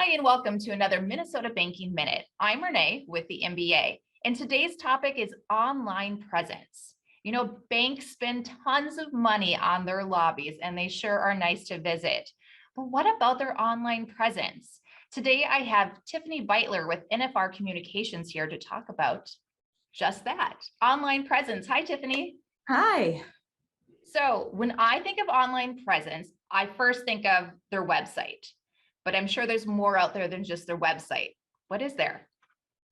Hi, and welcome to another Minnesota Banking Minute. I'm Renee with the MBA, and today's topic is online presence. You know, banks spend tons of money on their lobbies, and they sure are nice to visit. But what about their online presence? Today, I have Tiffany Beitler with NFR Communications here to talk about just that, online presence. Hi, Tiffany. Hi. So when I think of online presence, I first think of their website, but I'm sure there's more out there than just their website. What is there?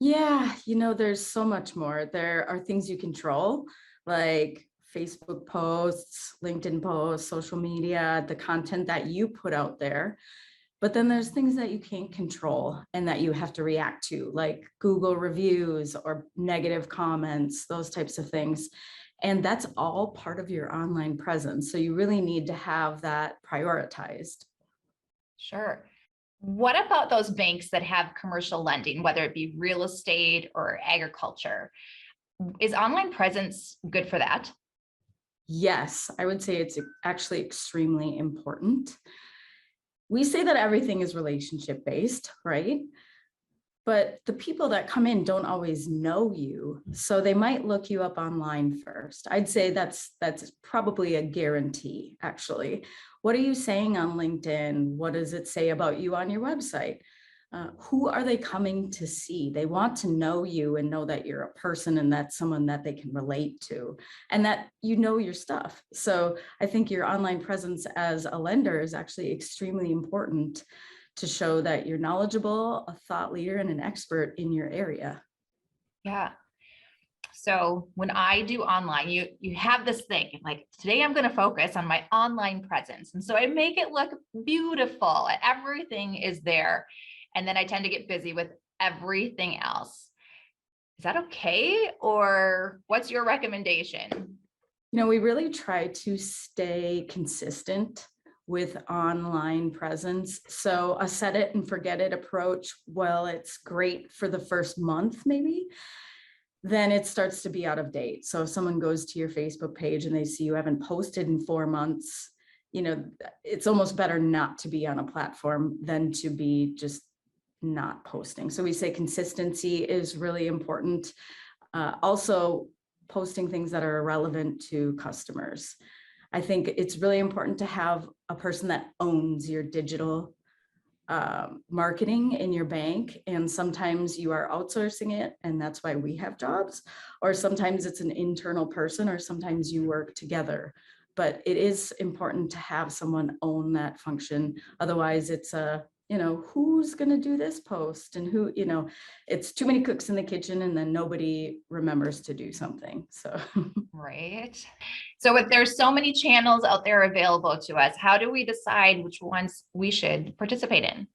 Yeah, there's so much more. There are things you control, like Facebook posts, LinkedIn posts, social media, the content that you put out there. But then there's things that you can't control and that you have to react to, like Google reviews or negative comments, those types of things. And that's all part of your online presence. So you really need to have that prioritized. Sure. What about those banks that have commercial lending, whether it be real estate or agriculture? Is online presence good for that? Yes, I would say it's actually extremely important. We say that everything is relationship based, right? But the people that come in don't always know you. So they might look you up online first. I'd say that's probably a guarantee, actually. What are you saying on LinkedIn? What does it say about you on your website? Who are they coming to see? They want to know you and know that you're a person and that's someone that they can relate to and that you know your stuff. So I think your online presence as a lender is actually extremely important to show that you're knowledgeable, a thought leader, and an expert in your area. Yeah. So when I do online, you have this thing like today I'm going to focus on my online presence. And so I make it look beautiful. Everything is there. And then I tend to get busy with everything else. Is that okay? Or what's your recommendation? We really try to stay consistent with online presence. So a set it and forget it approach, well, it's great for the first month, maybe, then it starts to be out of date. So if someone goes to your Facebook page and they see you haven't posted in 4 months, it's almost better not to be on a platform than to be just not posting. So we say consistency is really important. Also, posting things that are relevant to customers. I think it's really important to have a person that owns your digital marketing in your bank. And sometimes you are outsourcing it, and that's why we have jobs. Or sometimes it's an internal person, or sometimes you work together. But it is important to have someone own that function. Otherwise, it's who's going to do this post and who, it's too many cooks in the kitchen and then nobody remembers to do something. So, Right. So if there's so many channels out there available to us, how do we decide which ones we should participate in?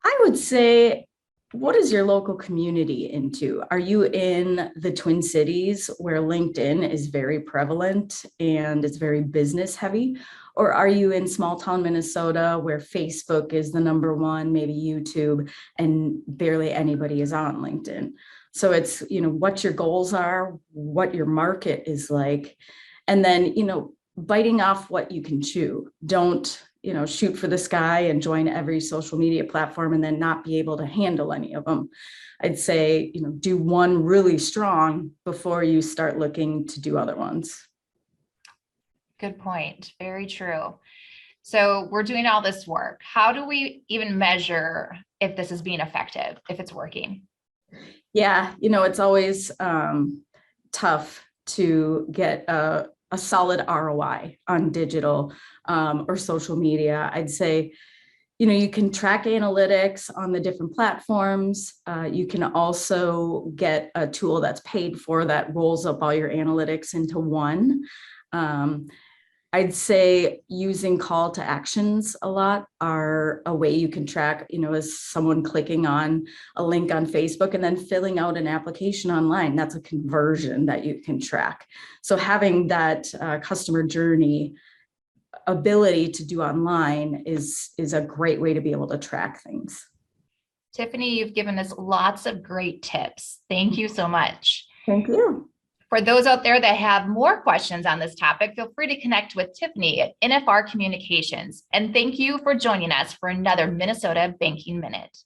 I would say, what is your local community into? Are you in the Twin Cities where LinkedIn is very prevalent and it's very business heavy? Or are you in small town Minnesota where Facebook is the number one, maybe YouTube, and barely anybody is on LinkedIn? So it's, what your goals are, what your market is like, and then, biting off what you can chew. Don't shoot for the sky and join every social media platform and then not be able to handle any of them. I'd say, do one really strong before you start looking to do other ones. Good point. Very true. So we're doing all this work. How do we even measure if this is being effective, if it's working? Yeah, it's always tough to get a solid ROI on digital or social media. I'd say, you can track analytics on the different platforms. You can also get a tool that's paid for that rolls up all your analytics into one. I'd say using call to actions a lot are a way you can track, as someone clicking on a link on Facebook and then filling out an application online. That's a conversion that you can track. So having that customer journey ability to do online is a great way to be able to track things. Tiffany, you've given us lots of great tips. Thank you so much. Thank you. For those out there that have more questions on this topic, feel free to connect with Tiffany at NFR Communications. And thank you for joining us for another Minnesota Banking Minute.